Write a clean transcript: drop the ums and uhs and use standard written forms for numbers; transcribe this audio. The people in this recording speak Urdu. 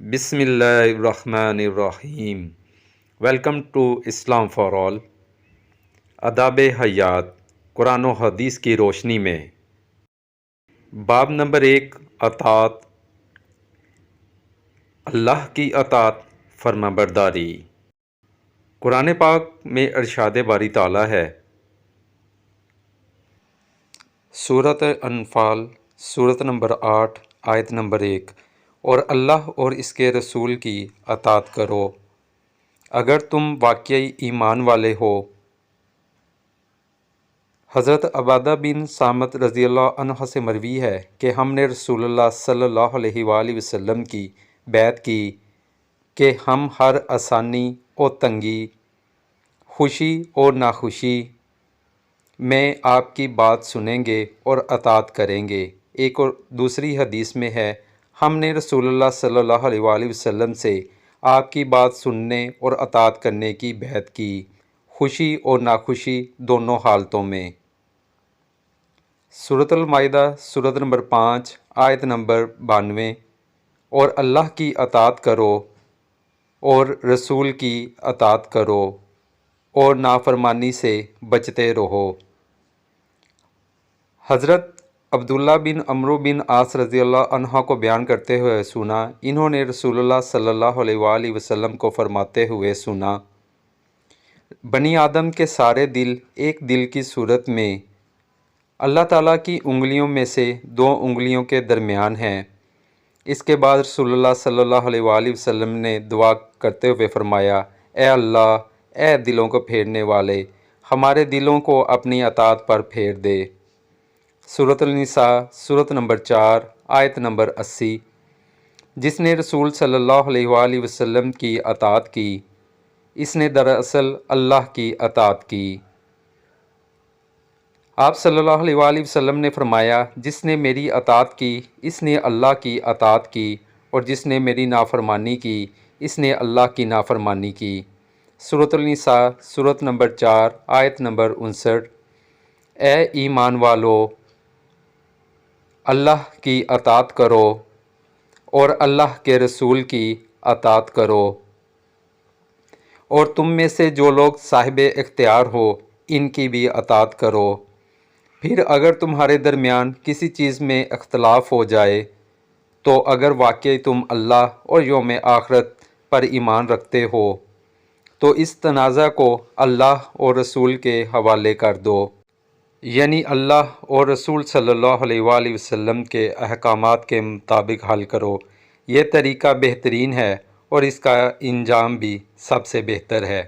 بسم اللہ الرحمن الرحیم۔ Welcome to Islam for all. آداب حیات قرآن و حدیث کی روشنی میں باب نمبر 1، اطاعت، اللہ کی اطاعت، فرما برداری۔ قرآن پاک میں ارشاد باری تعالیٰ ہے، سورۃ انفال، سورۃ نمبر 8، آیت نمبر 1، اور اللہ اور اس کے رسول کی اطاعت کرو اگر تم واقعی ایمان والے ہو۔ حضرت عبادہ بن صامت رضی اللہ عنہ سے مروی ہے کہ ہم نے رسول اللہ صلی اللہ علیہ وآلہ وسلم کی بیعت کی کہ ہم ہر آسانی و تنگی، خوشی اور ناخوشی میں آپ کی بات سنیں گے اور اطاعت کریں گے۔ ایک اور دوسری حدیث میں ہے، ہم نے رسول اللہ صلی اللہ علیہ وآلہ وسلم سے آپ کی بات سننے اور اطاعت کرنے کی بیعت کی، خوشی اور ناخوشی دونوں حالتوں میں۔ سورۃ المائدہ، سورۃ نمبر 5، آیت نمبر 92، اور اللہ کی اطاعت کرو اور رسول کی اطاعت کرو اور نافرمانی سے بچتے رہو۔ حضرت عبداللہ بن عمرو بن عاص رضی اللہ عنہ کو بیان کرتے ہوئے سنا، انہوں نے رسول اللہ صلی اللہ علیہ وآلہ وسلم کو فرماتے ہوئے سنا، بنی آدم کے سارے دل ایک دل کی صورت میں اللہ تعالیٰ کی انگلیوں میں سے 2 انگلیوں کے درمیان ہیں۔ اس کے بعد رسول اللہ صلی اللہ علیہ وآلہ وسلم نے دعا کرتے ہوئے فرمایا، اے اللہ، اے دلوں کو پھیرنے والے، ہمارے دلوں کو اپنی اطاعت پر پھیر دے۔ سورۃ النساء، سورۃ نمبر 4، آیت نمبر 80۔ جس نے رسول صلی اللہ علیہ وآلہ وسلم کی اطاعت کی، اس نے دراصل اللہ کی اطاعت کی۔ آپ صلی اللہ علیہ وآلہ وسلم نے فرمایا، جس نے میری اطاعت کی اس نے اللہ کی اطاعت کی، اور جس نے میری نافرمانی کی اس نے اللہ کی نافرمانی کی۔ سورۃ النساء، سورۃ نمبر 4، آیت نمبر 59۔ اے ایمان والو، اللہ کی اطاعت کرو اور اللہ کے رسول کی اطاعت کرو، اور تم میں سے جو لوگ صاحب اختیار ہو ان کی بھی اطاعت کرو۔ پھر اگر تمہارے درمیان کسی چیز میں اختلاف ہو جائے تو اگر واقعی تم اللہ اور یوم آخرت پر ایمان رکھتے ہو تو اس تنازع کو اللہ اور رسول کے حوالے کر دو، یعنی اللہ اور رسول صلی اللہ علیہ وآلہ وسلم کے احکامات کے مطابق حل کرو۔ یہ طریقہ بہترین ہے اور اس کا انجام بھی سب سے بہتر ہے۔